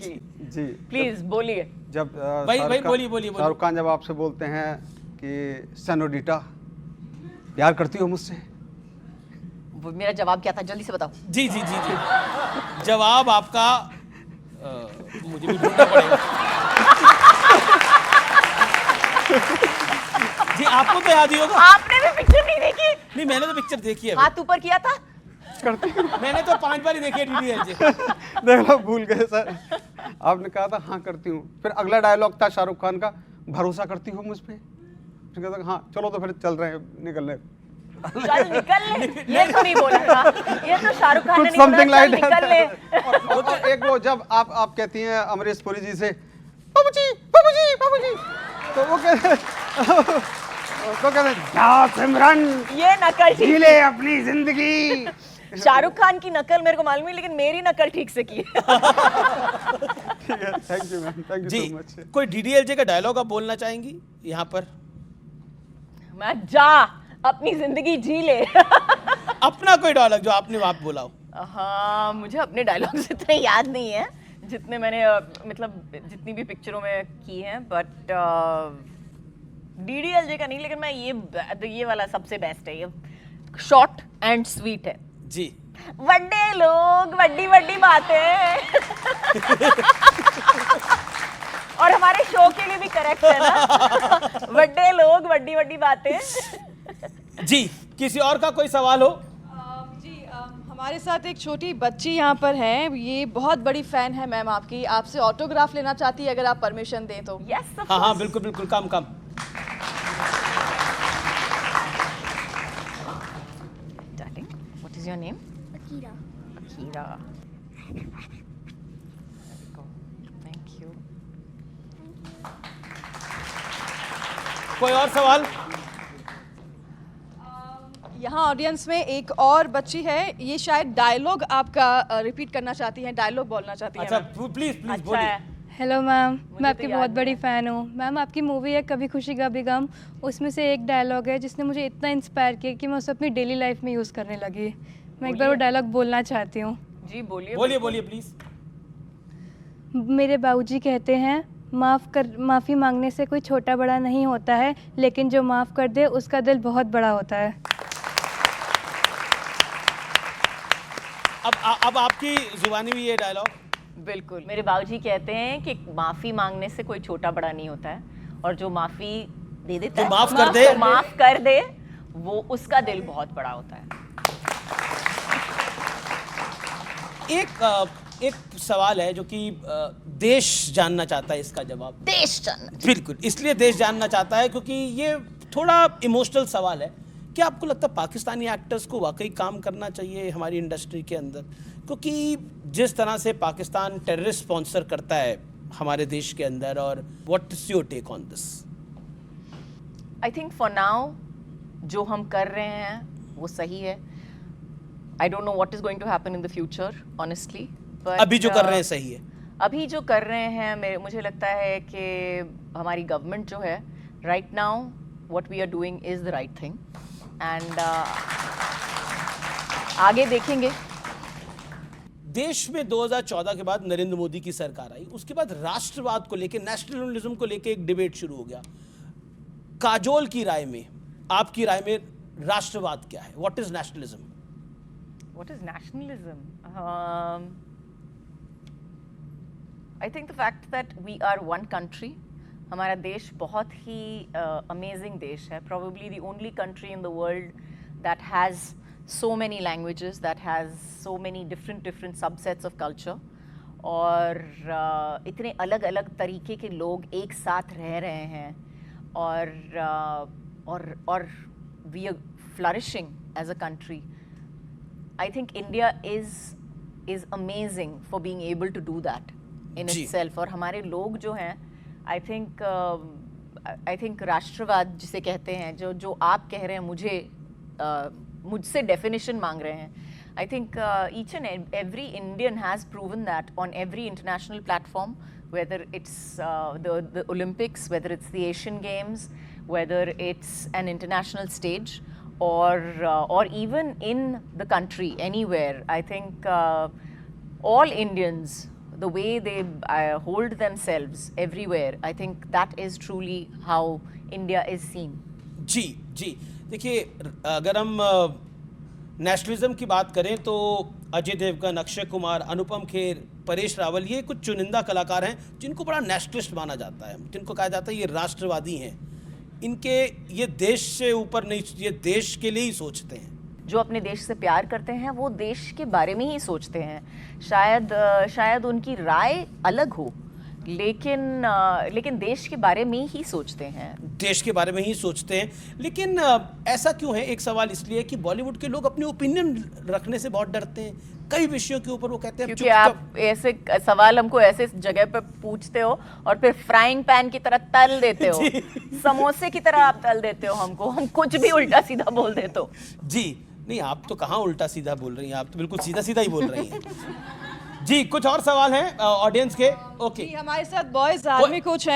की। जी प्लीज बोलिए। जब भाई बोलिए। शाहरुख खान जब आपसे बोलते हैं कि सेनोरिटा प्यार करती हो मुझसे, वो मेरा जवाब क्या था, जल्दी से बताओ। जी जवाब आपका मुझे भी ढूंढना पड़ेगा। जी आपको तो याद ही होगा। आपने भी पिक्चर नहीं देखी? नहीं मैंने तो पिक्चर देखी है। हाथ ऊपर किया था। मैंने तो 5 बार ही देखी है डीडीएलजे। देख लो भूल गए सर। आपने कहा था हाँ करती हूँ, फिर अगला डायलॉग था शाहरुख खान का, भरोसा करती हो मुझ पे? फिर कहता हाँ चलो तो फिर चल रहे हैं, निकल चल निकल ले, ये तो नहीं बोला था, ये तो शाहरुख खान ने नहीं समथिंग बोला, चल लाइक निकल ले। और एक वो जब आप कहती हैं अमरीश पुरी जी से बाबूजी तो वो कहते तो कहते जा सिमरन ये नकल जी ठीक ले अपनी जिंदगी। शाहरुख खान की नकल मेरे को मालूम है, लेकिन मेरी नकल ठीक से की। ठीक है, thank you ma'am, thank you ji so much. कोई डीडीएलजे का डायलॉग आप बोलना चाहेंगी यहाँ पर? मैं जा अपनी जिंदगी जी ले। अपना कोई डायलॉग जो आपने आप बोला हो। हाँ मुझे अपने डायलॉग्स इतने याद नहीं है जितने मैंने मतलब जितनी भी पिक्चरों में की हैं, बट डीडीएलजे का नहीं, लेकिन मैं ये वाला सबसे बेस्ट है, ये शॉर्ट एंड स्वीट है। जी बड़े लोग बड़ी बड़ी बातें। और हमारे शो के लिए भी करेक्ट है ना, बड़े लोग बड़ी बड़ी बातें। जी किसी और का कोई सवाल हो? हमारे साथ एक छोटी बच्ची यहाँ पर है, ये बहुत बड़ी फैन है मैम आपकी, आपसे ऑटोग्राफ लेना चाहती है अगर आप परमिशन दें तो। यस हाँ बिल्कुल come darling, what is your name? Akira. Akira. Thank you. कोई और सवाल? यहाँ ऑडियंस में एक और बच्ची है, ये शायद डायलॉग आपका रिपीट करना चाहती हैं, डायलॉग बोलना चाहती हैं। अच्छा मैम। प्लीज अच्छा बोलिए। है। हेलो मैम, मुझे मैं आपकी तो याद बहुत नहीं बड़ी है। फ़ैन हूँ। मैम आपकी मूवी है कभी खुशी कभी गम, उसमें से एक डायलॉग है जिसने मुझे इतना इंस्पायर किया कि मैं उसे अपनी डेली लाइफ में यूज़ करने लगी। मैं एक बार वो डायलॉग बोलना चाहती हूँ। जी बोलिए। बोलिए प्लीज। मेरे बाबूजी कहते हैं माफ़ी मांगने से कोई छोटा बड़ा नहीं होता है, लेकिन जो माफ़ कर दे उसका दिल बहुत बड़ा होता है। अब आपकी जुबानी भी ये डायलॉग। बिल्कुल, मेरे बाबूजी कहते हैं कि माफी मांगने से कोई छोटा बड़ा नहीं होता है, और जो माफी दे देता जो है, माफ कर दे, माफ कर दे, वो उसका दिल बहुत बड़ा होता है। एक सवाल है जो कि देश जानना चाहता है इसका जवाब। देश जानना बिल्कुल, इसलिए देश जानना चाहता है क्योंकि ये थोड़ा इमोशनल सवाल है। क्या आपको लगता है पाकिस्तानी एक्टर्स को वाकई काम करना चाहिए हमारी इंडस्ट्री के अंदर? क्योंकि जिस तरह से पाकिस्तान टेररिस्ट स्पॉन्सर करता है हमारे देश के अंदर, और what is your take on this? I think for now जो हम कर रहे हैं वो सही है। I don't know what is going to happen in the future honestly, but अभी जो कर रहे हैं सही है। अभी जो कर रहे हैं मुझे लगता है कि हमारी गवर्नमेंट जो है right now what we are doing is the right thing, and आगे देखेंगे। देश में 2014 के बाद नरेंद्र मोदी की सरकार आई, उसके बाद राष्ट्रवाद को लेकर, नेशनलिज्म को लेकर एक डिबेट शुरू हो गया। काजोल की राय में, आपकी राय में राष्ट्रवाद क्या है? What is nationalism? What is nationalism? I think the fact that we are one country. हमारा देश बहुत ही amazing देश है. Probably the only country in the world that has so many languages, that has so many different subsets of culture. और इतने अलग अलग तरीके के लोग एक साथ रह रहे हैं, और we are flourishing as a country. I think India is amazing for being able to do that in itself. और हमारे लोग जो हैं, I think राष्ट्रवाद जिसे कहते हैं, जो आप कह रहे हैं, मुझसे definition मांग रहे हैं. I think each and every Indian has proven that on every international platform, whether it's the Olympics, whether it's the Asian Games, whether it's an international stage, or even in the country, anywhere. I think all Indians the way they hold themselves everywhere, I think that is truly how India is seen. जी जी, देखिए अगर हम nationalism की बात करें तो अजय देवगन, अक्षय कुमार, अनुपम खेर, परेश रावल, ये कुछ चुनिंदा कलाकार हैं जिनको बड़ा नेशनलिस्ट माना जाता है, जिनको कहा जाता है ये राष्ट्रवादी हैं। इनके ये देश से ऊपर नहीं, ये देश के लिए ही सोचते हैं। जो अपने देश से प्यार करते हैं वो देश के बारे में ही सोचते हैं। शायद उनकी राय अलग हो, लेकिन देश के बारे में ही सोचते हैं। देश के बारे में ही सोचते हैं, लेकिन ऐसा क्यों है? एक सवाल इसलिए कि बॉलीवुड के लोग अपनी ओपिनियन रखने से बहुत डरते हैं। कई विषयों के ऊपर वो कहते हैं क्योंकि आप ऐसे सवाल हमको ऐसे जगह पे पूछते हो और फिर फ्राइंग पैन की तरह तल देते हो, समोसे की तरह आप तल देते हो हमको, हम कुछ भी उल्टा सीधा बोल देते हो। जी नहीं, आप तो कहाँ उल्टा सीधा बोल रही हैं, आप तो बिल्कुल सीधा सीधा ही बोल रही हैं। जी, कुछ और सवाल हैं ऑडियंस के? ओके, हमारे साथ बॉयज आर्मी कोच हैं।